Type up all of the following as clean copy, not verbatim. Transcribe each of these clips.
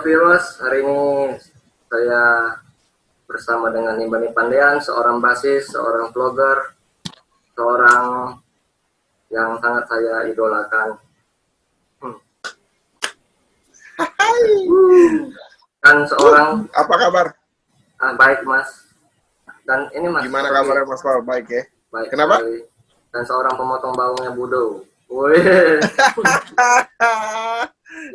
viewers, hari ini saya bersama dengan Ibani Pandean, seorang basis, seorang vlogger, seorang yang sangat saya idolakan. Dan seorang apa kabar? Baik Mas. Dan ini Mas. Gimana kabarnya Mas Paul? Baik ya. Baik. Kenapa? Sekali. Dan seorang pemotong bawangnya Budo. Woi.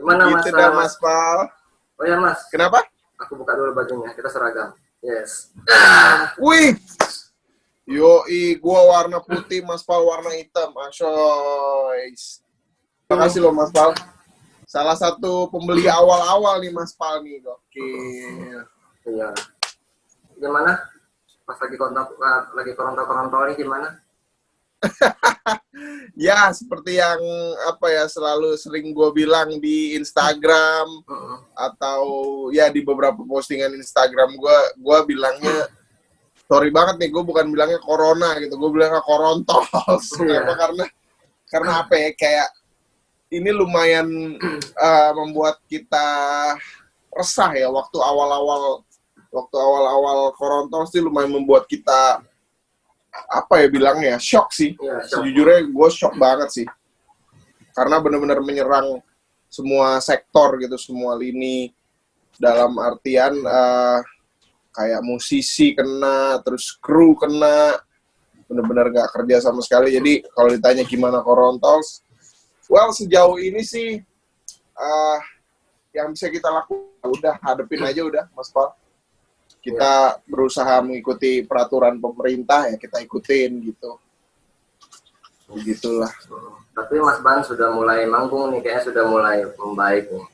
Gimana gitu Mas? Dah, Mas Paul. Oh ya Mas. Kenapa? Aku buka dulu bajunya. Kita seragam. Yes. Wih. Yoi, gua warna putih, Mas Paul warna hitam. Asyois. Terima kasih loh Mas Paul. Salah satu pembeli awal-awal nih Mas Paul nih. Gokil. Iya. Gimana? Pas lagi koronto ini gimana? Ya, seperti yang selalu sering gue bilang di Instagram atau ya di beberapa postingan Instagram gue bilangnya sorry banget nih, gue bukan bilangnya corona gitu, gue bilangnya korontos. Kenapa? Karena apa ya, kayak ini lumayan membuat kita resah ya waktu awal-awal korontos sih, lumayan membuat kita shock sih. Ya, shock. Sejujurnya gue shock banget sih. Karena benar-benar menyerang semua sektor gitu, semua lini. Dalam artian kayak musisi kena, terus kru kena, benar-benar gak kerja sama sekali. Jadi kalau ditanya gimana korontos, sejauh ini sih yang bisa kita lakukan udah hadepin aja udah, Mas Paul. Kita berusaha mengikuti peraturan pemerintah, ya kita ikutin gitu. Begitulah. Tapi Mas Ban sudah mulai manggung nih, kayaknya sudah mulai membaik nih.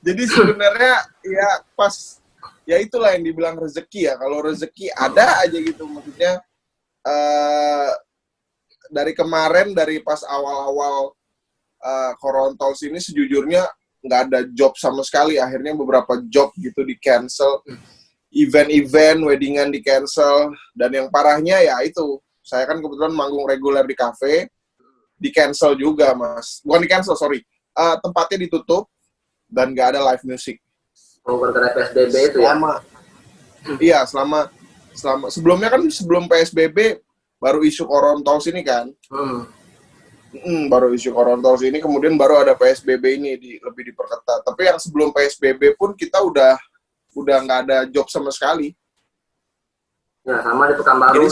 Jadi sebenarnya ya pas, ya itulah yang dibilang rezeki ya. Kalau rezeki ada aja gitu, maksudnya dari kemarin, dari pas awal-awal korontos ini sejujurnya nggak ada job sama sekali. Akhirnya beberapa job gitu di cancel, event-event, weddingan di cancel, dan yang parahnya ya itu, saya kan kebetulan manggung reguler di kafe, di cancel juga Mas. Bukan di cancel, sorry, tempatnya ditutup dan nggak ada live music. Oh, gara-gara PSBB itu ya? Iya, selama sebelumnya kan, sebelum PSBB baru isu korontos ini kan. Baru isu korontos ini, kemudian baru ada PSBB ini lebih diperketat. Tapi yang sebelum PSBB pun kita udah nggak ada job sama sekali. Ya, sama di Pekanbaru. Jadi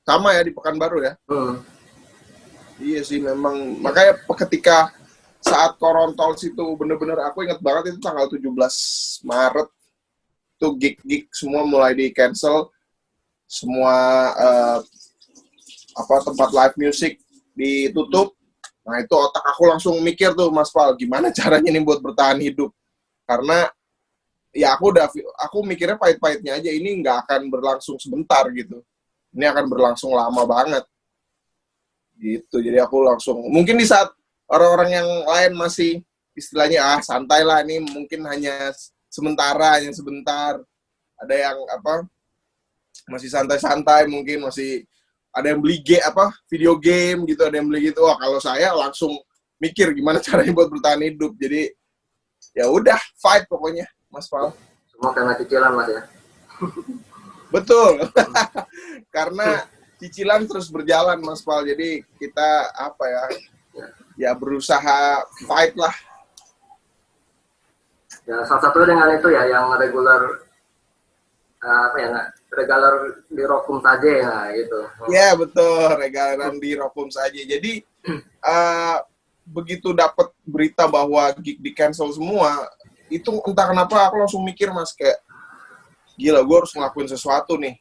sama ya di Pekanbaru ya. Iya sih memang. Makanya ketika saat korontos itu bener-bener, aku ingat banget itu tanggal 17 Maret. Itu gig-gig semua mulai di cancel. Semua tempat live music ditutup. Nah itu otak aku langsung mikir tuh Mas Paul, gimana caranya nih buat bertahan hidup. Karena ya aku mikirnya pahit-pahitnya aja, ini nggak akan berlangsung sebentar gitu. Ini akan berlangsung lama banget. Gitu, jadi aku langsung, mungkin di saat orang-orang yang lain masih istilahnya santai lah, ini mungkin hanya sebentar. Ada yang masih santai-santai, mungkin masih ada yang beli video game gitu, ada yang beli gitu. Wah, kalau saya langsung mikir gimana caranya buat bertahan hidup. Jadi ya udah, fight pokoknya Mas Paul. Semua karena cicilan Mas ya. Betul. Karena cicilan terus berjalan Mas Paul. Jadi kita ya berusaha fight lah. Ya, salah satunya dengan itu ya, yang regular regular di Rokum saja ya gitu. Ya betul, regalan di Rokum saja. Jadi begitu dapat berita bahwa gig di cancel semua, itu entah kenapa aku langsung mikir Mas, kayak gila, gue harus ngelakuin sesuatu nih,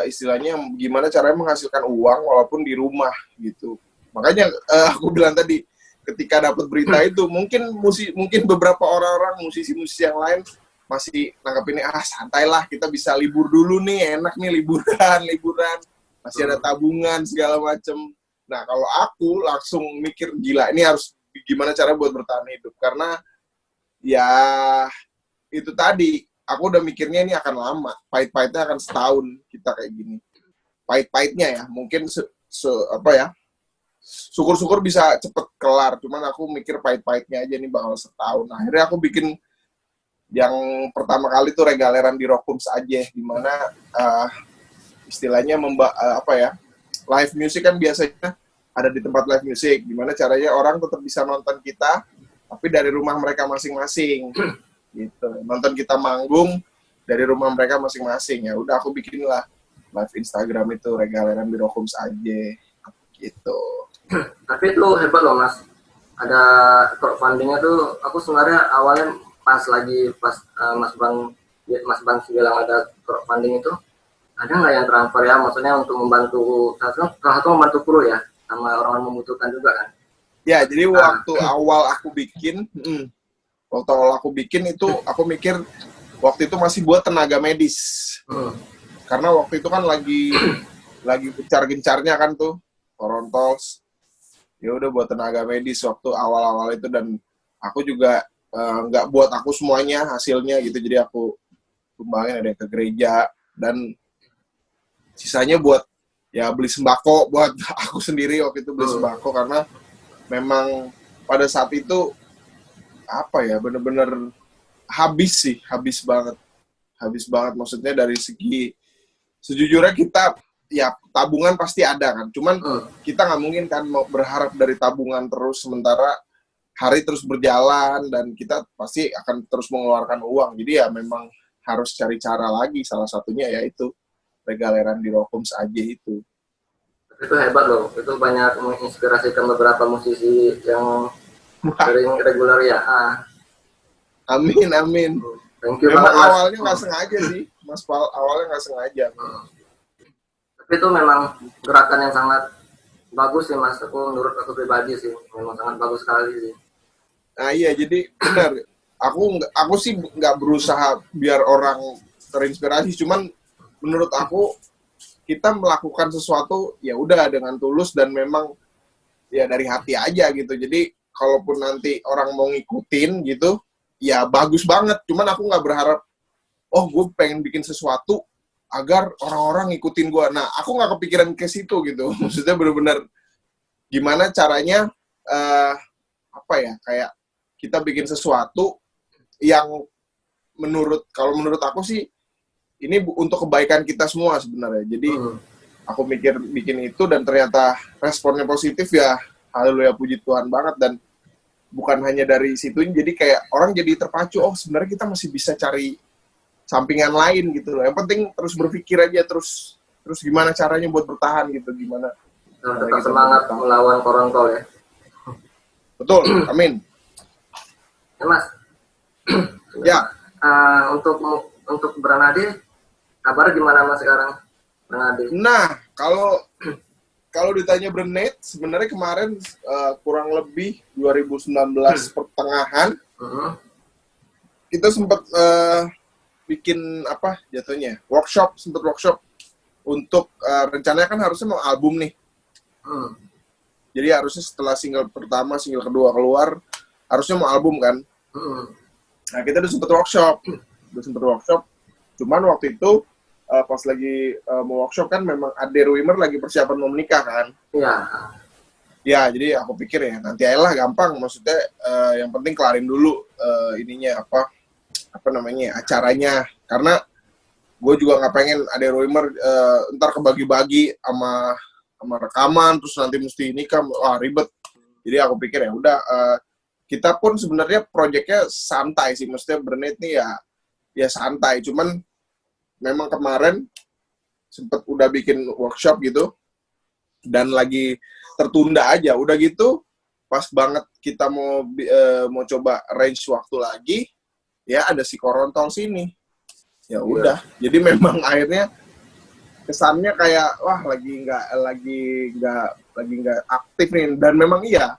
istilahnya gimana caranya menghasilkan uang walaupun di rumah gitu. Makanya aku bilang tadi, ketika dapat berita itu, mungkin beberapa orang-orang musisi-musisi yang lain masih nanggapinnya santai lah, kita bisa libur dulu nih, enak nih liburan, masih ada tabungan segala macem. Nah kalau aku langsung mikir, gila, ini harus gimana cara buat bertahan hidup, karena ya itu tadi, aku udah mikirnya ini akan lama, pahit-pahitnya akan setahun kita kayak gini, pahit-pahitnya ya, mungkin syukur-syukur bisa cepet kelar, cuman aku mikir pahit-pahitnya aja nih bakal setahun. Akhirnya aku bikin yang pertama kali tuh Regaleran di Rockums aja, dimana istilahnya apa ya, live music kan biasanya ada di tempat live music, gimana caranya orang tetap bisa nonton kita tapi dari rumah mereka masing-masing gitu, nonton kita manggung dari rumah mereka masing-masing. Ya udah aku bikin lah live Instagram itu Regaleran di Rockums aja gitu. Tapi itu hebat loh Mas, ada crowdfundingnya tuh. Aku sebenarnya awalnya pas Mas Bang bilang ada crowdfunding itu, ada nggak yang transfer ya, maksudnya untuk membantu salah satu membantu kru ya, sama orang membutuhkan juga kan. Ya, jadi waktu awal aku bikin itu aku mikir waktu itu masih buat tenaga medis. Karena waktu itu kan lagi gencar-gencarnya kan tuh Corontols. Ya udah buat tenaga medis waktu awal-awal itu, dan aku juga nggak buat aku semuanya hasilnya gitu, jadi aku sumbangin ada yang ke gereja, dan sisanya buat ya beli sembako buat aku sendiri. Waktu itu beli sembako karena memang pada saat itu apa ya, bener-bener habis banget maksudnya. Dari segi sejujurnya kita ya tabungan pasti ada kan, cuman kita nggak mungkin kan mau berharap dari tabungan terus, sementara hari terus berjalan dan kita pasti akan terus mengeluarkan uang. Jadi ya memang harus cari cara lagi, salah satunya yaitu Regaleran di Rockums aja itu. Itu hebat loh, itu banyak menginspirasikan beberapa musisi yang sering reguler ya. Amin. Thank you memang banget, awalnya nggak sengaja sih Mas Pal, awalnya nggak sengaja. Tapi itu memang gerakan yang sangat bagus sih Mas, menurut aku pribadi sih, memang sangat bagus sekali sih. Nah iya, jadi benar, aku sih nggak berusaha biar orang terinspirasi, cuman menurut aku kita melakukan sesuatu ya udah dengan tulus dan memang ya dari hati aja gitu. Jadi kalaupun nanti orang mau ngikutin gitu ya bagus banget, cuman aku nggak berharap gue pengen bikin sesuatu agar orang-orang ngikutin gue. Nah aku nggak kepikiran ke situ gitu. Maksudnya benar-benar gimana caranya apa ya, kayak kita bikin sesuatu yang menurut aku sih ini untuk kebaikan kita semua sebenarnya. Jadi aku mikir bikin itu dan ternyata responnya positif, ya haleluya, puji Tuhan banget. Dan bukan hanya dari situ, jadi kayak orang jadi terpacu, sebenarnya kita masih bisa cari sampingan lain gitu loh. Yang penting terus berpikir aja, terus gimana caranya buat bertahan gitu, gimana tetap semangat melawan Korontol ya. Betul, amin. Ya Mas. Ya. Untuk Bernade, kabar gimana Mas sekarang, Bernade? Nah, kalau ditanya Bernade, sebenarnya kemarin kurang lebih 2019 pertengahan, kita sempat bikin apa jatuhnya, workshop untuk rencananya kan harusnya mau album nih. Jadi harusnya setelah single pertama, single kedua keluar, harusnya mau album kan. Nah kita udah sempet workshop, cuman waktu itu pas lagi mau workshop kan memang Ade Ruimer lagi persiapan mau menikah kan. Iya. Ya jadi aku pikir ya nanti aja lah, gampang. Maksudnya yang penting kelarin dulu ininya apa namanya acaranya, karena gue juga nggak pengen Ade Ruimer ntar kebagi-bagi sama rekaman terus nanti mesti nikah, ribet. Jadi aku pikir ya udah, kita pun sebenarnya proyeknya santai sih, maksudnya Bernade nih ya santai, cuman memang kemarin sempet udah bikin workshop gitu dan lagi tertunda aja. Udah gitu pas banget kita mau coba range waktu lagi, ya ada si Korontol sini. Ya udah, jadi memang akhirnya kesannya kayak lagi nggak aktif nih. Dan memang iya,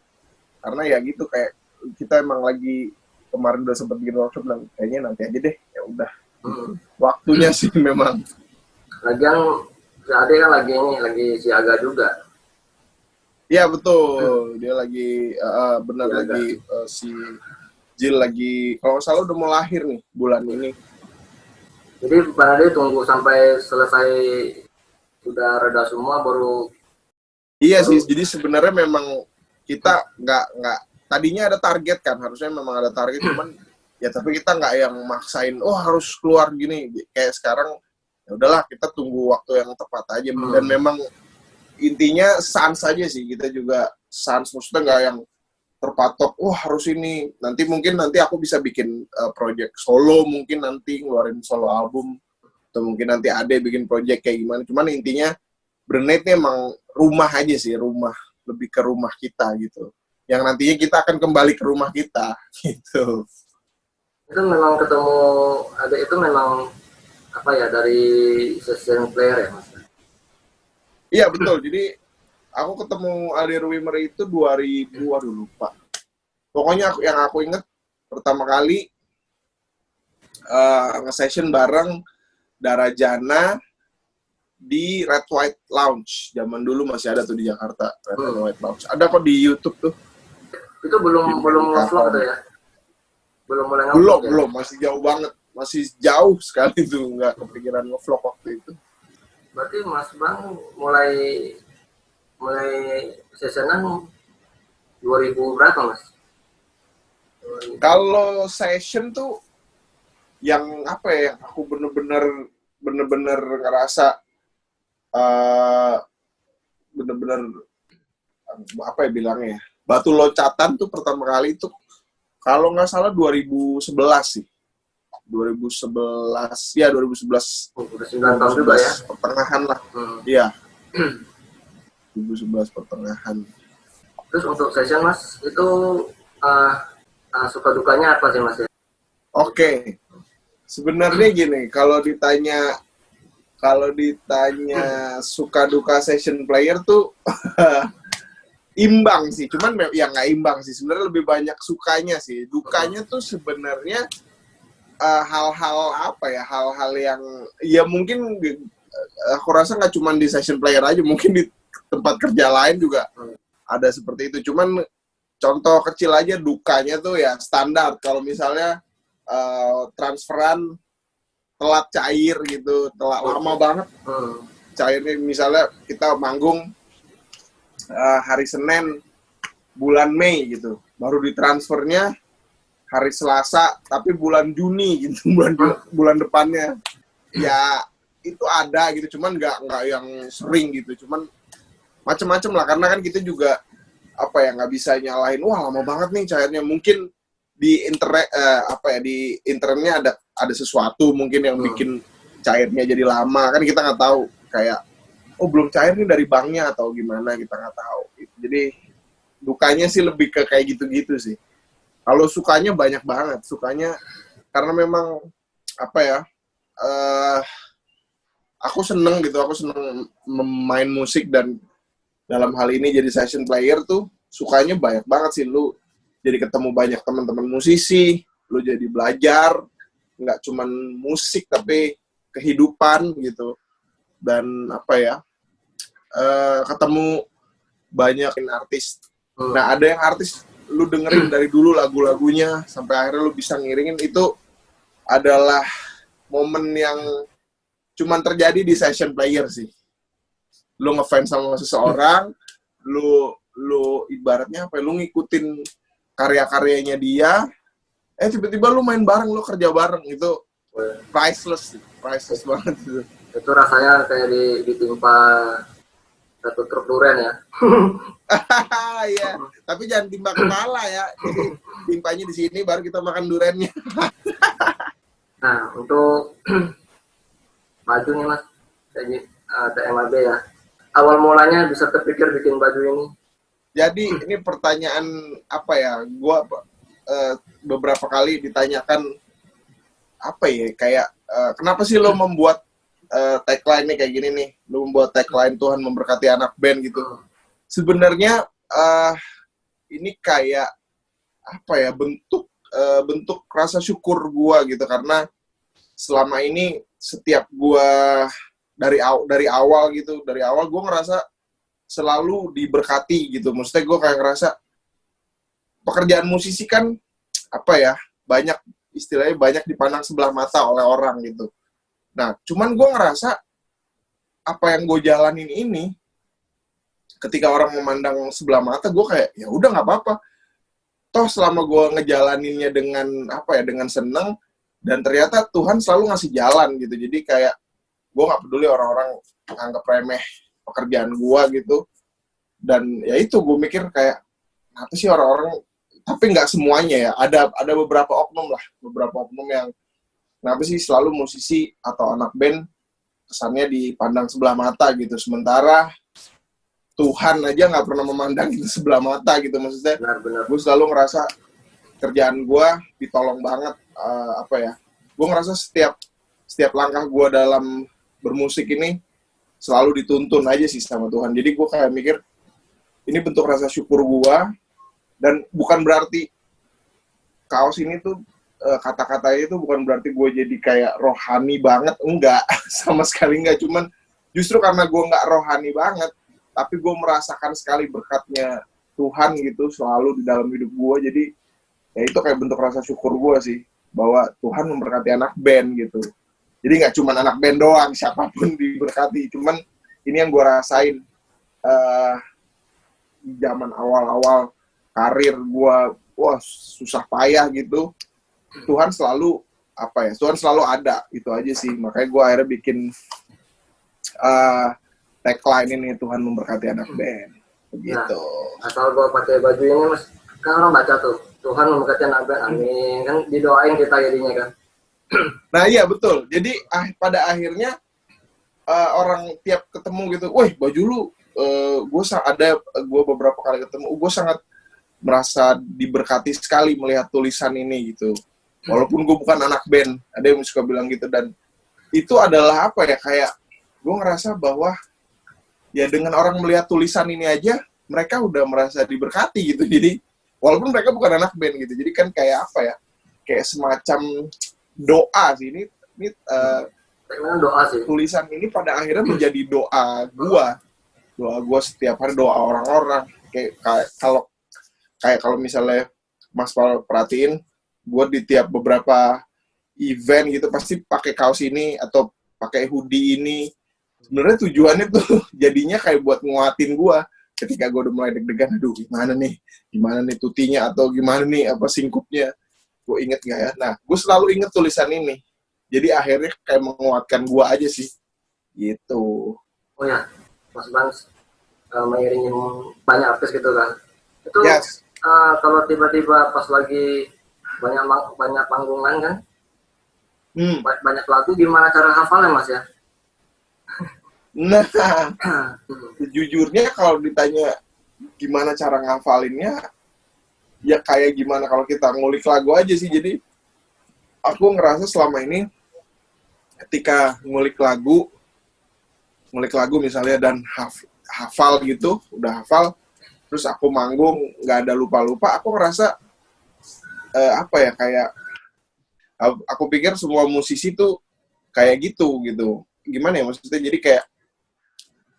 karena ya gitu, kayak kita emang lagi kemarin udah sempat bikin workshop dan kayaknya nanti aja deh, ya udah. Waktunya sih memang. Lagian si Ade kan lagi siaga juga. Iya betul, dia lagi benar siaga. Lagi si Jill lagi kalau nggak salah udah mau lahir nih bulan ini. Jadi Bang Ade tunggu sampai selesai udah reda semua baru Iya sih, jadi sebenarnya memang kita nggak tadinya ada target kan, harusnya memang ada target, cuman ya tapi kita nggak yang maksain, oh harus keluar gini, kayak sekarang ya udahlah kita tunggu waktu yang tepat aja, dan memang intinya sans aja sih, kita juga sans, maksudnya nggak yang terpatok, wah harus ini, mungkin nanti aku bisa bikin project solo, mungkin nanti ngeluarin solo album, atau mungkin nanti Ade bikin project kayak gimana, cuman intinya Brand ini emang rumah aja sih, rumah, lebih ke rumah kita gitu. Yang nantinya kita akan kembali ke rumah kita gitu. Itu memang ketemu ada itu memang apa ya, dari session player ya Mas? Iya betul, jadi aku ketemu Ade Ruwimer itu 2000, aduh lupa. Pokoknya yang aku inget pertama kali nge-session bareng Darajana di Red White Lounge. Zaman dulu masih ada tuh di Jakarta, Red White Lounge. Ada kok di YouTube tuh. Itu belum ngevlog tuh ya? Belum mulai ngevlog? Belum, masih jauh banget. Masih jauh sekali tuh, nggak kepikiran ngevlog waktu itu. Berarti Mas Bang mulai sessionan 2000 berapa Mas? Kalau session tuh yang apa ya, yang aku bener-bener ngerasa bener-bener apa ya bilangnya, batu loncatan tuh pertama kali itu kalau nggak salah 2011 sih, 2011 ya, 2011 udah 9 tahun juga ya, pertengahan lah. Iya. 2011 pertengahan. Terus untuk session Mas itu suka dukanya apa sih Mas ya? Oke. Sebenarnya gini, kalau ditanya suka duka session player tuh imbang sih, cuman ya nggak imbang sih, sebenarnya lebih banyak sukanya sih. Dukanya tuh sebenarnya hal-hal apa ya, hal-hal yang ya mungkin aku rasa nggak cuma di session player aja, mungkin di tempat kerja lain juga ada seperti itu. Cuman contoh kecil aja dukanya tuh ya standar, kalau misalnya transferan telat cair gitu, telat lama banget cairnya. Misalnya kita manggung hari Senin bulan Mei gitu, baru ditransfernya hari Selasa tapi bulan Juni gitu, bulan depannya. Ya itu ada gitu, cuman nggak yang sering gitu, cuman macem-macem lah, karena kan kita juga apa ya, nggak bisa nyalahin wah lama banget nih cairnya. Mungkin di internet di internetnya ada sesuatu mungkin yang bikin cairnya jadi lama, kan kita nggak tahu, kayak oh belum cair nih dari banknya atau gimana, kita nggak tahu gitu. Jadi dukanya sih lebih ke kayak gitu-gitu sih. Kalau sukanya banyak banget, sukanya karena memang apa ya, aku seneng main musik, dan dalam hal ini jadi session player tuh sukanya banyak banget sih. Lu jadi ketemu banyak teman-teman musisi, lu jadi belajar nggak cuman musik tapi kehidupan gitu, dan apa ya, ketemu banyak artis. Nah ada yang artis lu dengerin dari dulu lagu-lagunya sampai akhirnya lu bisa ngiringin, itu adalah momen yang cuman terjadi di session player sih. Lu ngefans sama seseorang, lu ibaratnya apa ya, lu ngikutin karya-karyanya dia, tiba-tiba lu main bareng, lu kerja bareng, itu priceless banget gitu. Itu rasanya kayak ditimpa satu truk durian ya. Iya, tapi jangan timpa kepala ya, jadi timpanya di sini baru kita makan duriannya. Nah untuk baju nih Mas, TMAB ya, awal mulanya bisa terpikir bikin baju ini? Jadi ini pertanyaan apa ya, gue beberapa kali ditanyakan apa ya, kayak kenapa sih lo membuat tagline nih kayak gini nih, lo membuat tagline Tuhan memberkati anak band gitu. Sebenarnya ini kayak apa ya, bentuk rasa syukur gue gitu, karena selama ini setiap gue dari awal gue ngerasa selalu diberkati gitu. Maksudnya gue kayak ngerasa pekerjaan musisi kan apa ya, istilahnya banyak dipandang sebelah mata oleh orang gitu. Nah cuman gue ngerasa apa yang gue jalanin ini ketika orang memandang sebelah mata, gue kayak ya udah nggak apa-apa. Toh selama gue ngejalaninnya dengan apa ya, dengan senang, dan ternyata Tuhan selalu ngasih jalan gitu. Jadi kayak gue nggak peduli orang-orang anggap remeh pekerjaan gue gitu. Dan ya itu gue mikir kayak apa sih orang-orang, tapi nggak semuanya ya. Ada beberapa oknum lah, beberapa oknum yang kenapa sih selalu musisi atau anak band kesannya dipandang sebelah mata gitu. Sementara Tuhan aja nggak pernah memandang itu sebelah mata gitu. Maksudnya Benar-benar. gue selalu ngerasa kerjaan gue ditolong banget. Apa ya, gue ngerasa setiap langkah gue dalam bermusik ini selalu dituntun aja sih sama Tuhan. Jadi gue kayak mikir ini bentuk rasa syukur gue, dan bukan berarti kaos ini tuh kata-katanya itu bukan berarti gue jadi kayak rohani banget, enggak. Sama sekali enggak. Cuman justru karena gue nggak rohani banget, tapi gue merasakan sekali berkatnya Tuhan gitu selalu di dalam hidup gue. Jadi ya itu kayak bentuk rasa syukur gue sih, bahwa Tuhan memberkati anak band gitu. Jadi nggak cuma anak band doang, siapapun diberkati. Cuman ini yang gue rasain di zaman awal-awal karir gue, wah susah payah gitu. Tuhan selalu apa ya? Tuhan selalu ada, itu aja sih. Makanya gue akhirnya bikin tagline ini, Tuhan memberkati anak band. Begitu. Nah, asal gue pakai baju ini mas, kan orang baca tuh Tuhan memberkati anak band, amin, kan didoain kita jadinya kan. Nah iya betul. Jadi pada akhirnya orang tiap ketemu gitu, wih baju lu, gue beberapa kali ketemu, gue sangat merasa diberkati sekali melihat tulisan ini gitu. Walaupun gue bukan anak band, ada yang suka bilang gitu, dan itu adalah apa ya, kayak gue ngerasa bahwa ya dengan orang melihat tulisan ini aja mereka udah merasa diberkati gitu. Jadi walaupun mereka bukan anak band gitu, jadi kan kayak apa ya, kayak semacam doa sih ini doa sih. tulisan ini pada akhirnya menjadi doa gua setiap hari, doa orang-orang. Kayak kalau misalnya Mas Paul perhatiin, gue di tiap beberapa event gitu pasti pakai kaos ini atau pakai hoodie ini. Sebenarnya tujuannya tuh jadinya kayak buat nguatin gue ketika gue udah mulai deg-degan, aduh gimana nih tutinya, atau gimana nih apa singkupnya, gue inget nggak ya. Nah gue selalu inget tulisan ini, jadi akhirnya kayak menguatkan gue aja sih gitu. Oh ya, Mas Bans mengiringi banyak artis gitu kan. Itu Yes. Kalau tiba-tiba pas lagi banyak panggungan kan, banyak lagu, gimana cara hafalnya mas ya? Nah, sejujurnya kalau ditanya gimana cara ngafalinnya, ya kayak gimana kalau kita ngulik lagu aja sih. Jadi aku ngerasa selama ini ketika ngulik lagu misalnya, dan hafal gitu, udah hafal, terus aku manggung nggak ada lupa-lupa, aku ngerasa apa ya, kayak aku pikir semua musisi tuh kayak gitu. Gimana ya maksudnya, jadi kayak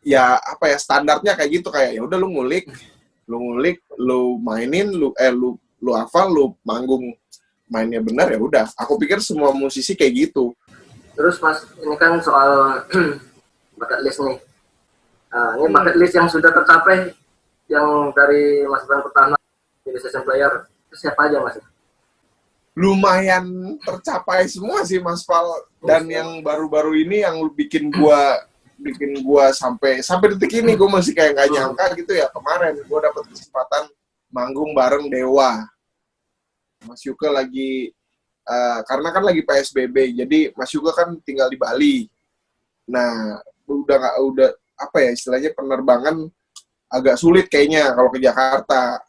ya apa ya, standarnya kayak gitu, kayak ya udah lu ngulik, lu mainin, lu hafal, lu manggung, mainnya benar, ya udah. Aku pikir semua musisi kayak gitu. Terus mas, ini kan soal bucket list nih. Ini bucket list yang sudah tercapai, yang dari Mas Bang pertama jadi session player, itu siapa aja mas? Lumayan tercapai semua sih Mas Pal, dan yang baru-baru ini yang bikin gua sampai detik ini gue masih kayak nggak nyangka gitu ya. Kemarin gue dapet kesempatan manggung bareng Dewa. Mas Yuka lagi karena kan lagi PSBB, jadi Mas Yuka kan tinggal di Bali. Nah udah apa ya istilahnya, penerbangan agak sulit kayaknya kalau ke Jakarta.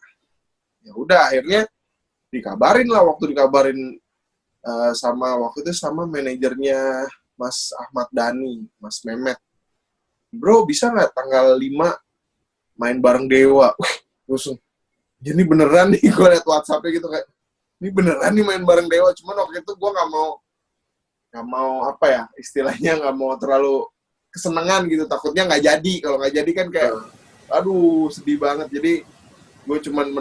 Ya udah akhirnya dikabarin waktu itu sama manajernya Mas Ahmad Dhani, Mas Mehmet. Bro, bisa nggak tanggal 5 main bareng Dewa? Langsung, ini beneran nih, gue liat WhatsApp-nya gitu kayak, ini beneran nih main bareng Dewa. Cuman waktu itu gue nggak mau apa ya, istilahnya nggak mau terlalu kesenangan gitu, takutnya nggak jadi. Kalau nggak jadi kan kayak, aduh sedih banget. Jadi gue cuman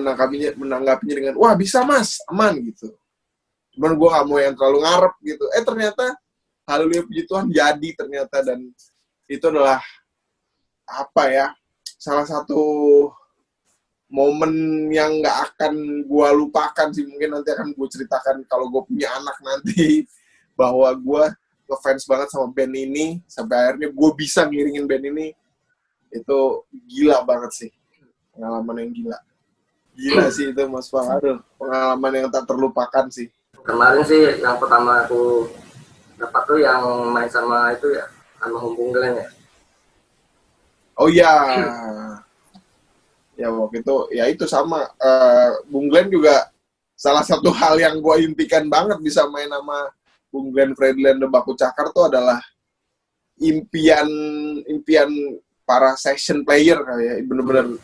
menanggapinya dengan, wah bisa mas, aman gitu. Cuman gue nggak mau yang terlalu ngarep gitu. Ternyata haleluya puji Tuhan jadi ternyata, dan itu adalah apa ya, salah satu momen yang nggak akan gue lupakan sih. Mungkin nanti akan gue ceritakan kalau gue punya anak nanti. Bahwa gue ngefans banget sama band ini. Sampai akhirnya gue bisa ngiringin band ini. Itu gila banget sih. Pengalaman yang gila. Gila sih itu Mas Fal. Aduh, pengalaman yang tak terlupakan sih. Kemarin sih yang pertama aku dapat tuh yang main sama itu ya, sama Humbung Glenn ya. Oh iya. Ya waktu itu, ya itu sama. Bung Glenn juga salah satu hal yang gue impikan banget bisa main sama Bung Glenn Fredly The Baku Cakar tuh adalah impian para session player kali ya. Bener-bener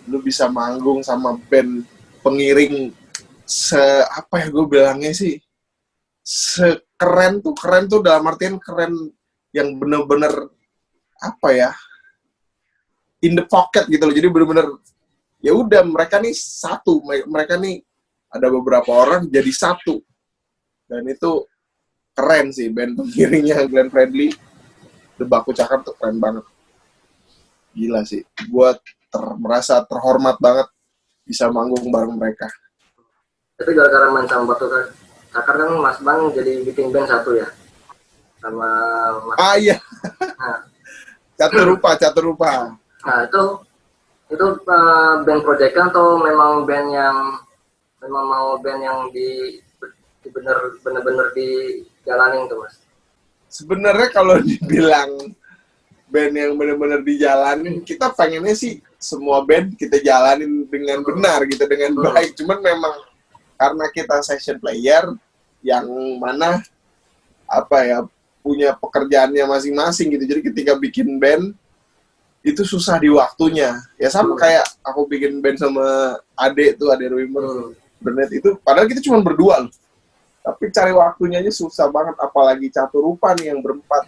lu bisa manggung sama band pengiring apa ya gue bilangnya sih, keren tuh dalam artian keren yang bener-bener apa ya, in the pocket gitu loh. Jadi bener-bener ya udah mereka nih satu, mereka nih ada beberapa orang jadi satu, dan itu keren sih. Band pengiringnya Glenn Fredly The Baku Cakar tuh keren banget, gila sih. Gue merasa terhormat banget bisa manggung bareng mereka. Itu gara-gara main sama Batu Cakar kan Mas Bang jadi bikin band satu ya, sama Mas. Iya. Nah, Catur rupa. Nah itu band proyekan atau memang band yang memang mau band yang bener-bener dijalanin tuh Mas? Sebenarnya kalau dibilang band yang benar-benar dijalanin, kita pengennya sih semua band kita jalanin dengan benar gitu, dengan baik. Cuman memang karena kita session player yang mana apa ya, punya pekerjaannya masing-masing gitu. Jadi ketika bikin band itu susah di waktunya. Ya sama kayak aku bikin band sama Ade Rwimer, Bernet itu, padahal kita cuma berdua loh. Tapi cari waktunya aja susah banget, apalagi Catur Rupa nih yang berempat.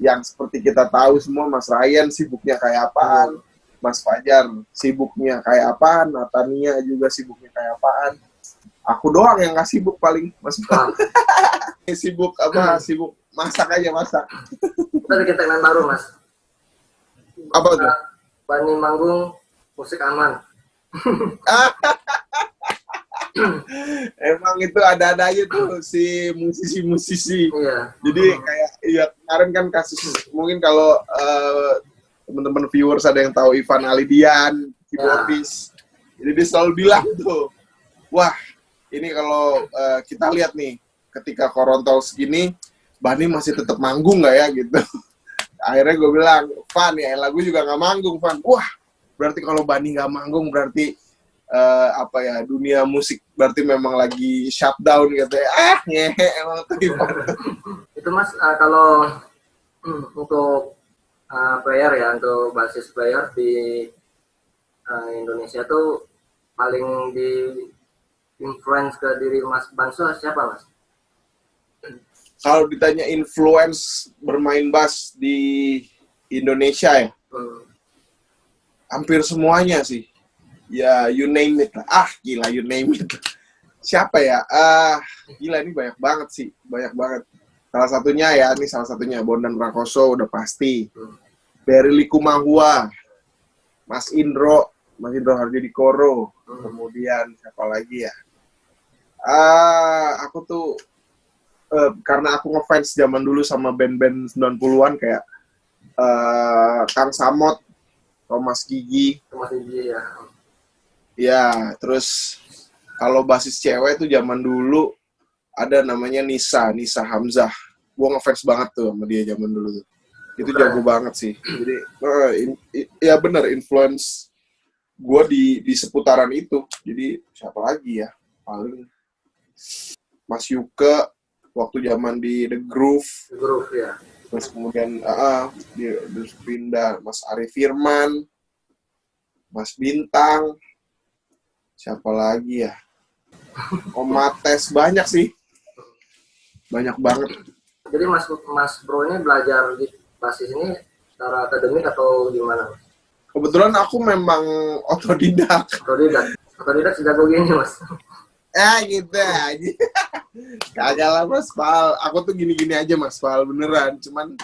Yang seperti kita tahu semua, Mas Ryan sibuknya kayak apaan, Mas Fajar sibuknya kayak apaan, Natania juga sibuknya kayak apaan. Aku doang yang nggak sibuk paling, Mas Bang. Sibuk masak aja, masak. Kita bikin tagline baru Mas. Apa tuh? Bani manggung, musik aman. Emang itu ada aja tuh si musisi. Iya. Jadi kayak ya kemarin kan kasus, mungkin kalau teman-teman viewers ada yang tahu Ivan Alidian, keyboardis. Jadi dia selalu bilang tuh, wah ini kalau kita lihat nih ketika Korontol segini, Bani masih tetap manggung nggak ya gitu. Akhirnya gue bilang, Van ya lagu juga nggak manggung, Van. Wah berarti kalau Bani nggak manggung berarti dunia musik berarti memang lagi shutdown gitu ya. Emang tuh gimana? Itu Mas, kalau untuk player ya, untuk basis player di Indonesia tuh paling di influence ke diri Mas Banso siapa Mas? Kalau ditanya influence bermain bass di Indonesia ya, hampir semuanya sih. Ya, you name it lah. Gila, you name it. Siapa ya? Gila, ini banyak banget sih. Banyak banget. Salah satunya Bondan Prakoso, udah pasti. Berry Likumahua, Mas Indro Harjodikoro. Kemudian, siapa lagi ya? Aku tuh, karena aku ngefans zaman dulu sama band-band 90-an, kayak Kang Samot, Thomas Gigi ya. Ya, terus kalau basis cewek tuh zaman dulu ada namanya Nisa Hamzah. Gua ngefans banget tuh sama dia zaman dulu tuh. Itu jago banget sih. Jadi ya benar, influence gua di seputaran itu. Jadi siapa lagi ya? Paling Mas Yuke waktu zaman di The Groove Ya. Terus kemudian dia pindah Mas Arif Firman, Mas Bintang, siapa lagi ya? Omates, banyak sih. Banyak banget. Jadi Mas Bro ini belajar di basis ini secara akademik atau gimana Mas? Kebetulan aku memang otodidak sejago gini Mas. Gitu aja. Kagak lah Mas Fal. Aku tuh gini-gini aja Mas Fal, beneran. Cuman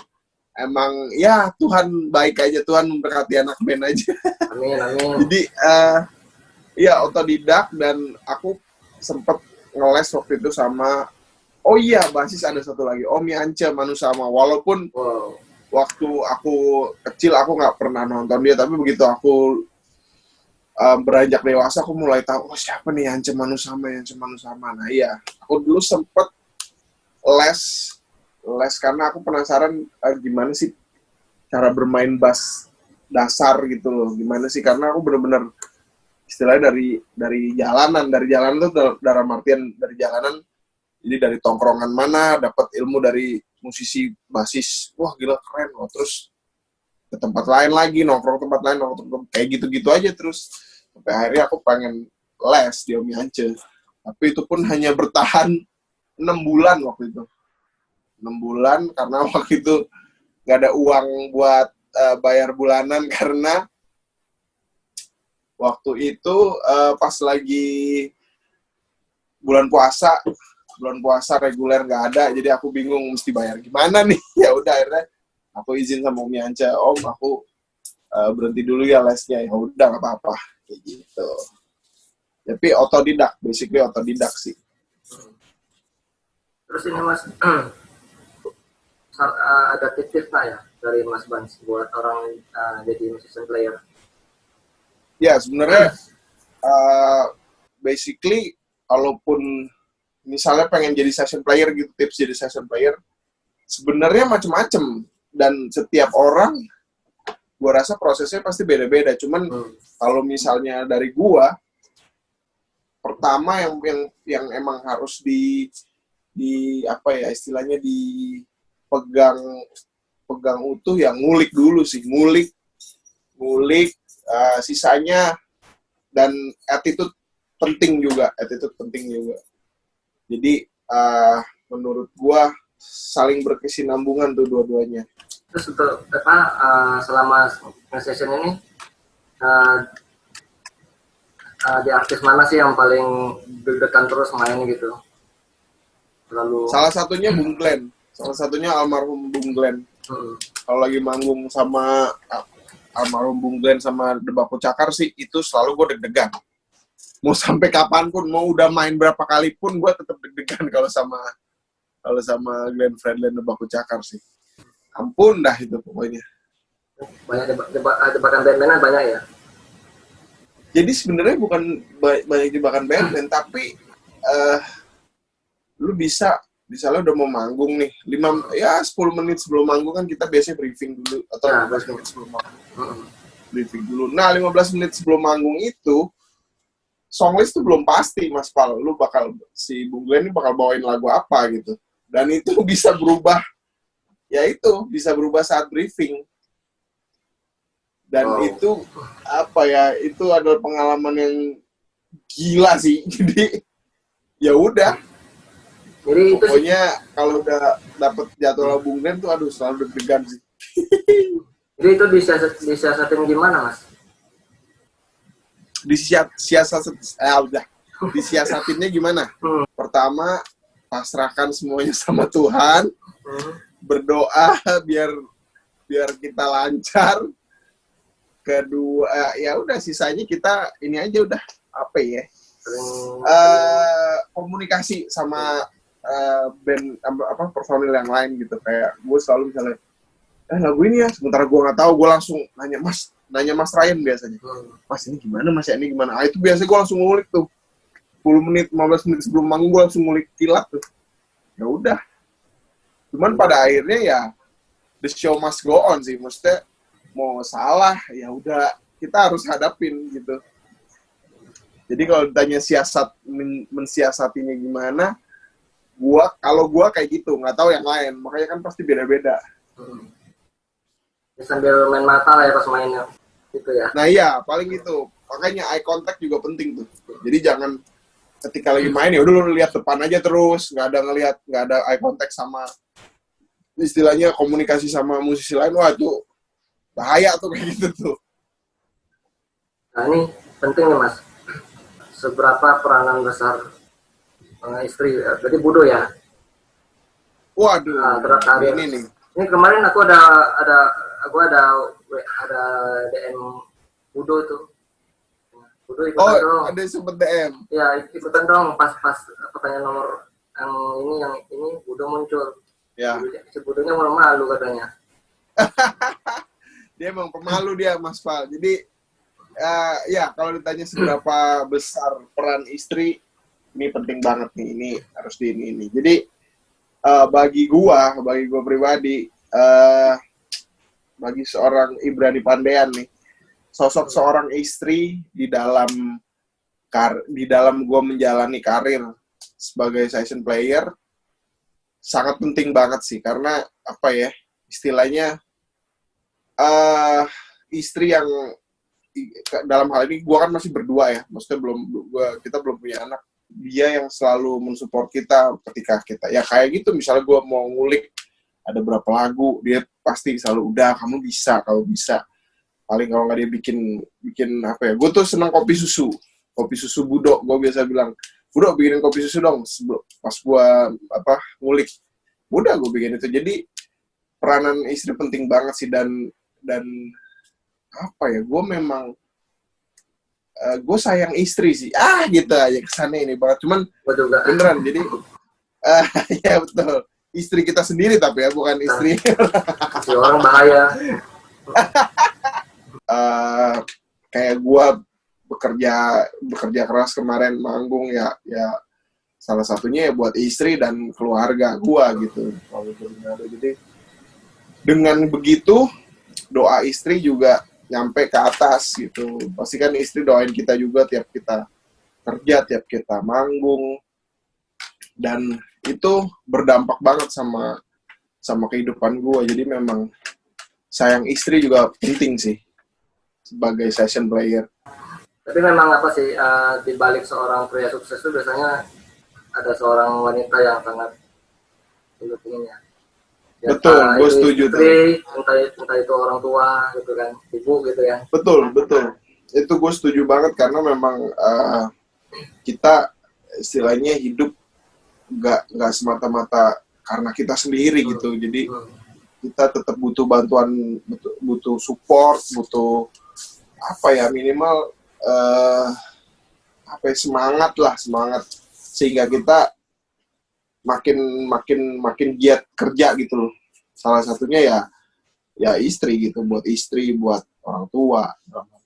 emang ya Tuhan baik aja, Tuhan memberkati anak band aja. Amin, amin. Jadi ya otodidak, dan aku sempet ngeles waktu itu sama, oh iya, basis ada satu lagi, Om Yance Manusama. Walaupun Wow. waktu aku kecil aku nggak pernah nonton dia, tapi begitu aku beranjak dewasa aku mulai tahu, oh siapa nih Yance Manusama. Nah iya, aku dulu sempet les karena aku penasaran gimana sih cara bermain bass dasar gitu loh, gimana sih, karena aku bener-bener istilahnya dari jalanan tuh dalam artian dari jalanan, jadi dari tongkrongan mana dapat ilmu dari musisi basis, wah gila keren loh, terus ke tempat lain lagi, nongkrong tempat lain, kayak gitu-gitu aja terus. Sampai akhirnya aku pengen les di Om Yance. Tapi itu pun hanya bertahan 6 bulan waktu itu. 6 bulan karena waktu itu nggak ada uang buat bayar bulanan, karena waktu itu pas lagi bulan puasa reguler nggak ada, jadi aku bingung mesti bayar gimana nih. Ya udah akhirnya aku izin sama Om Yance, Om aku berhenti dulu ya lesnya. Ya udah nggak apa-apa kayak gitu. Tapi basically otodidak sih. Terus ini Mas, ada tips nggak ya dari Mas Bans buat orang jadi musician player? Ya sebenarnya basically kalaupun misalnya pengen jadi session player gitu, tips jadi session player sebenarnya macam-macam, dan setiap orang gua rasa prosesnya pasti beda-beda. Cuman kalau misalnya dari gua, pertama yang emang harus di apa ya istilahnya, pegang utuh, yang ngulik dulu sih, ngulik sisanya, dan attitude penting juga. Jadi menurut gua saling berkesinambungan tuh dua-duanya. Terus untuk selama session ini di artis mana sih yang paling deg-degan terus main gitu? Salah satunya Bung Glenn, almarhum Bung Glenn. Kalau lagi manggung sama almarhum Bung Glenn sama The Baku Cakar sih, itu selalu gue deg-degan. Mau sampai kapanpun, mau udah main berapa kali pun, gue tetap deg-degan kalau sama Glenn Fredly dan The Baku Cakar sih. Ampun dah itu pokoknya. Banyak jebakan band-bandan banyak ya? Jadi sebenarnya bukan banyak jebakan band, tapi lu bisa, misalnya udah mau manggung nih, 10 menit sebelum manggung kan kita biasanya briefing dulu, atau 15 menit sebelum manggung. Briefing dulu. Nah, 15 menit sebelum manggung itu, songlist tuh belum pasti, Mas Pal. Si Bung Glenn ini bakal bawain lagu apa gitu. Dan itu bisa berubah, bisa berubah saat briefing. Dan itu, itu adalah pengalaman yang gila sih. Jadi, ya udah. Jadi pokoknya kalau udah dapet jadwal Bung Glenn tuh aduh selalu deg-degan sih. Jadi itu disiasatin gimana, Mas? Disiasatinnya gimana? Pertama, pasrahkan semuanya sama Tuhan. Berdoa biar kita lancar. Kedua, ya udah sisanya kita ini aja udah komunikasi sama band personil yang lain gitu. Kayak gue selalu misalnya lagu ini ya, sementara gue nggak tahu, gue langsung nanya Mas Ryan biasanya, Mas ini gimana, Mas ini gimana. Itu biasanya gue langsung ngulik tuh 10 menit 15 menit sebelum manggung, gue langsung ngulik kilat tuh. Ya udah, cuman pada akhirnya ya the show must go on sih, maksudnya mau salah ya udah kita harus hadapin gitu. Jadi kalau ditanya mensiasatinya gimana, kalau gua kayak gitu, nggak tahu yang lain, makanya kan pasti beda-beda. Sambil main mata lah ya pas mainnya, gitu ya. Nah iya, paling gitu. Makanya eye contact juga penting tuh. Jadi jangan ketika lagi main ya udah lu lihat depan aja terus, nggak ada eye contact sama istilahnya komunikasi sama musisi lain. Wah itu bahaya tuh kayak gitu tuh. Nah ini penting nih Mas. Seberapa peranan besar istri, berarti Budo ya? Waduh, ini nih. Ini kemarin aku ada DM Udo tuh. Udo ikutan dong. Ada sempet DM. Ya ikutan dong pas pertanyaan nomor yang ini Udo muncul. Ya. Si Udonya malu katanya. Dia emang pemalu dia, Mas Fal. Jadi ya kalau ditanya seberapa besar peran istri, ini penting banget nih. Ini harus ini. Jadi bagi gua pribadi, bagi seorang Ibrani Pandean nih, sosok seorang istri di dalam gua menjalani karir sebagai session player sangat penting banget sih, karena apa ya istilahnya, istri yang dalam hal ini gua kan masih berdua ya, maksudnya kita belum punya anak. Dia yang selalu mensupport kita ketika kita ya kayak gitu, misalnya gue mau ngulik ada berapa lagu, dia pasti selalu udah kamu bisa, paling kalau nggak dia bikin apa ya, gue tuh senang kopi susu Budo, gue biasa bilang Budo bikinin kopi susu dong, pas gue ngulik udah gue bikin itu. Jadi peranan istri penting banget sih, dan apa ya, gue memang gue sayang istri sih, gitu aja kesannya ini banget, cuman beneran. Jadi ya betul, istri kita sendiri tapi ya bukan istri orang bahaya. Kayak gue bekerja keras kemarin manggung ya salah satunya ya buat istri dan keluarga gue gitu. Jadi dengan begitu doa istri juga nyampe ke atas gitu. Pasti kan istri doain kita juga tiap kita kerja, tiap kita manggung, dan itu berdampak banget sama kehidupan gue. Jadi memang sayang istri juga penting sih sebagai session player. Tapi memang apa sih, di balik seorang pria sukses itu biasanya ada seorang wanita yang sangat mendukungnya. Ya, betul, gue setuju istri, entah itu orang tua gitu kan, ibu gitu ya. Betul. Itu gue setuju banget, karena memang kita istilahnya hidup nggak semata-mata karena kita sendiri gitu. Jadi kita tetap butuh bantuan, butuh support, butuh apa ya, minimal semangat sehingga kita makin giat kerja gitu loh. Salah satunya ya istri gitu, buat istri, buat orang tua.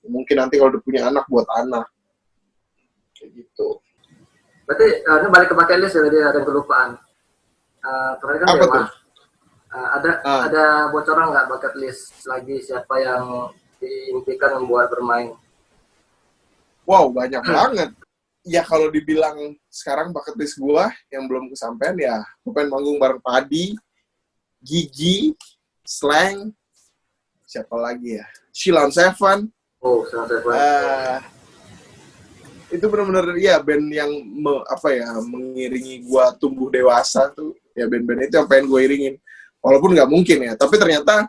Mungkin nanti kalau udah punya anak, buat anak. Kayak gitu. Berarti ini balik ke bucket list ya, tadi ada kelupaan. Terakhir kan apa Dewa. tuh? Ada bocoran nggak bucket list lagi, siapa yang diimpikan membuat bermain? Wow, banyak banget. Ya kalau dibilang sekarang bucket list gue yang belum kesampaian, ya gue pengen manggung bareng Padi, Gigi, Slang, siapa lagi ya? Sheila on 7. Oh, Sheila on 7. Itu benar-benar ya band yang mengiringi gue tumbuh dewasa tuh. Ya band-band itu yang pengen gue iringin. Walaupun nggak mungkin ya, tapi ternyata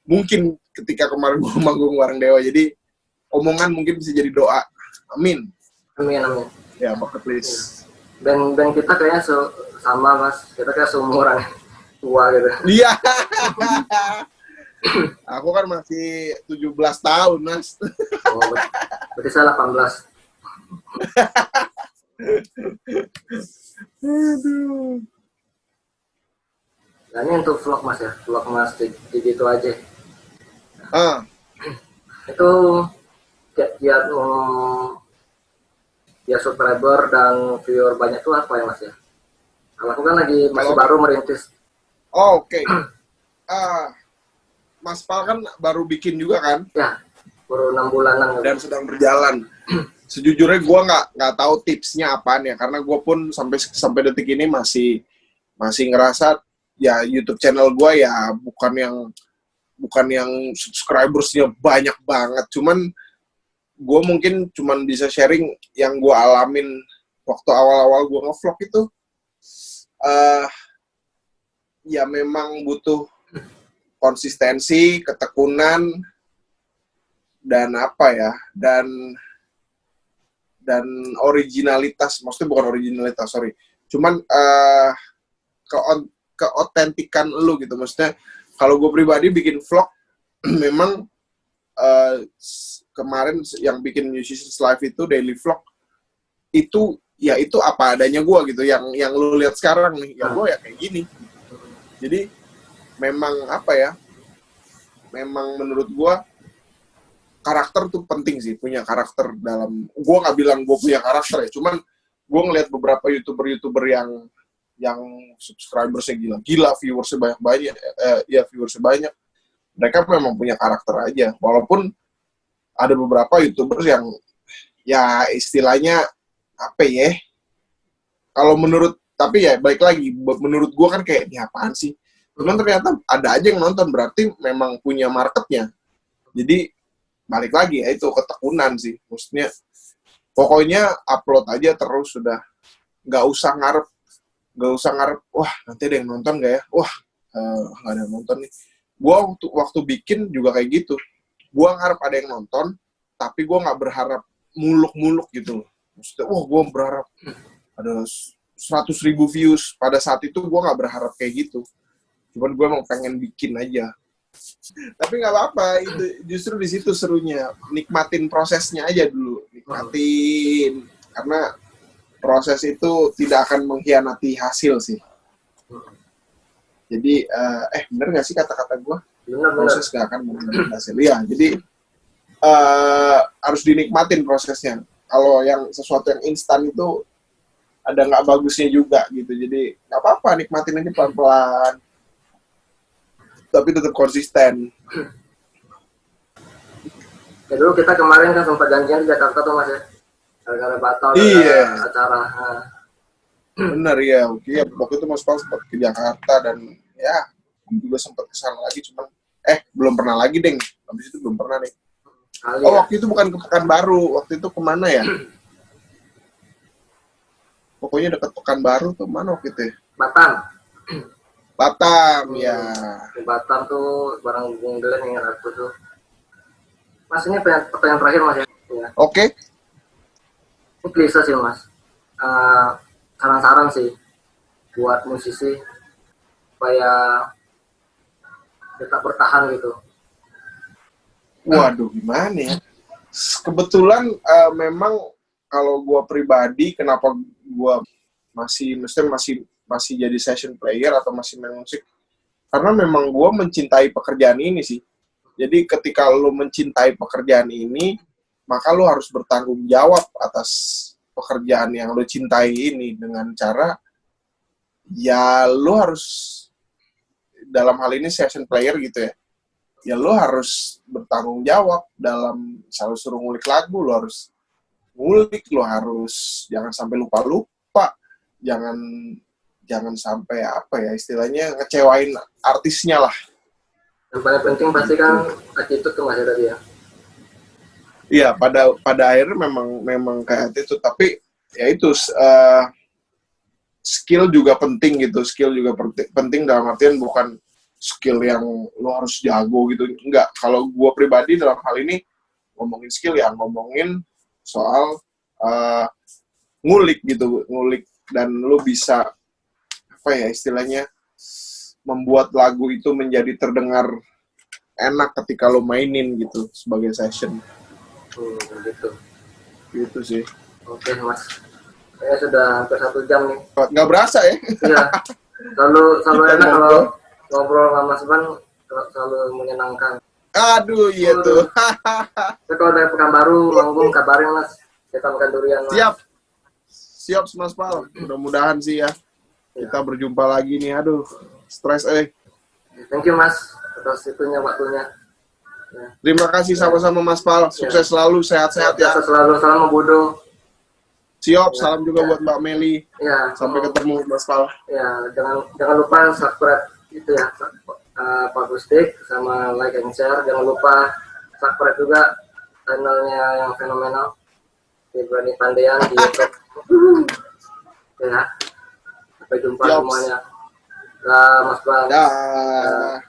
mungkin ketika kemarin gue manggung bareng Dewa. Jadi omongan mungkin bisa jadi doa. Amin. Ya, bucket list. Band kita kayaknya sama, Mas. Kita kayak seumuran tua gitu. Iya. Aku kan masih 17 tahun, Mas. Oh, berarti saya 18. Aduh. Nah, ini untuk vlog Mas ya. Vlog Mas gitu aja. Itu kiat ya subscriber dan viewer banyak tuh apa ya Mas ya? Kalau aku kan masih baru merintis. Oke. Mas Pal kan baru bikin juga kan? Ya, baru 6 bulanan. Dan sedang berjalan. Sejujurnya gue nggak tahu tipsnya apaan ya, karena gue pun sampai detik ini masih ngerasa ya YouTube channel gue ya bukan yang subscribersnya banyak banget. Cuman gue mungkin cuman bisa sharing yang gue alamin waktu awal-awal gue nge-vlog itu. Ya memang butuh konsistensi, ketekunan, dan dan originalitas. Maksudnya bukan originalitas, sorry. Cuman keotentikan lu gitu. Maksudnya kalau gue pribadi bikin vlog memang kemarin yang bikin Musicians Live itu daily vlog itu ya itu apa adanya gue gitu, yang lu lihat sekarang nih ya gue ya kayak gini. Jadi memang apa ya, memang menurut gue karakter tuh penting sih, punya karakter dalam. Gue nggak bilang gue punya karakter ya, cuman gue ngeliat beberapa youtuber yang subscribersnya gila, viewersnya banyak, viewersnya banyak. Mereka memang punya karakter aja. Walaupun ada beberapa youtubers yang ya istilahnya apa ya? Kalau menurut, tapi ya baik lagi, menurut gue kan kayak ini apaan sih? Cuman ternyata ada aja yang nonton, berarti memang punya marketnya. Jadi balik lagi ya itu ketekunan sih, maksudnya pokoknya upload aja terus, sudah nggak usah ngarep wah nanti ada yang nonton nggak ya, wah nggak ada yang nonton nih. Gua waktu bikin juga kayak gitu, gua ngarep ada yang nonton tapi gua nggak berharap muluk-muluk gitu loh. Maksudnya wah gua berharap ada 100.000 views, pada saat itu gua nggak berharap kayak gitu, cuman gua emang pengen bikin aja. Tapi nggak apa-apa, itu justru di situ serunya, nikmatin prosesnya aja dulu, nikmatin, karena proses itu tidak akan mengkhianati hasil sih. Jadi bener nggak sih kata-kata gue? Proses nggak akan mengkhianati hasil. Ya, jadi harus dinikmatin prosesnya. Kalau yang sesuatu yang instan itu ada nggak bagusnya juga gitu. Jadi nggak apa-apa, nikmatin aja pelan-pelan. Tapi tetap konsisten. Ya dulu kita kemarin kan sempat janjian di Jakarta tuh Mas ya, gara-gara batal acara. Benar ya, oke. Waktu itu Mas Pal sempat ke Jakarta dan ya juga sempat kesana lagi, cuman belum pernah lagi deng. Habis itu belum pernah nih. Waktu itu bukan ke Pekanbaru, waktu itu kemana ya? Pokoknya dekat Pekanbaru tuh, mana waktu itu? Batam, ya. Di Batam tuh bareng Bung Glenn yang aku tuh. Mas, ini pertanyaan terakhir Mas ya. Oke. Ini klise sih Mas. Saran-saran sih buat musisi supaya tetap bertahan gitu. Waduh, gimana ya? Kebetulan memang kalau gue pribadi, kenapa gue masih jadi session player atau masih main musik, karena memang gue mencintai pekerjaan ini sih. Jadi ketika lo mencintai pekerjaan ini, maka lo harus bertanggung jawab atas pekerjaan yang lo cintai ini, dengan cara ya lo harus, dalam hal ini session player gitu ya lo harus bertanggung jawab dalam, misalnya suruh ngulik lagu, lo harus ngulik, lo harus jangan sampai lupa, jangan sampai apa ya istilahnya, ngecewain artisnya lah. Yang paling penting pasti kan attitude tuh Mas ya tadi ya. Iya, pada akhirnya memang kayak itu, tapi ya itu skill juga penting gitu. Skill juga penting dalam artian bukan skill yang lo harus jago gitu. Enggak, kalau gue pribadi dalam hal ini ngomongin skill ya, ngomongin soal ngulik gitu, ngulik, dan lo bisa apa ya istilahnya, membuat lagu itu menjadi terdengar enak ketika lo mainin gitu sebagai session. Gitu sih. Oke Mas, saya sudah hampir 1 jam nih. Nggak berasa ya? Iya. Selalu enak kalau ngobrol sama Mas Ban, selalu menyenangkan. Aduh, iya tuh. Tapi kalau dari Pekanbaru manggung kabarin Mas, kita makan durian Mas. Siap Mas Pal. Mudah-mudahan sih ya. Kita berjumpa lagi nih. Aduh, stres Thank you Mas atas waktunya. Ya. Terima kasih sama-sama Mas Pal. Sukses selalu, sehat-sehat ya. Sukses selalu, salam Bodo. Siap, salam juga buat Mbak Meli. Ya. Sampai ketemu Mas Pal. Ya, jangan lupa subscribe itu ya, Pak Gustik, sama like and share. Jangan lupa subscribe juga channelnya yang fenomenal, Ibrani Pandean di YouTube. Ya. Sampai jumpa semuanya. Mas Bang. Dah.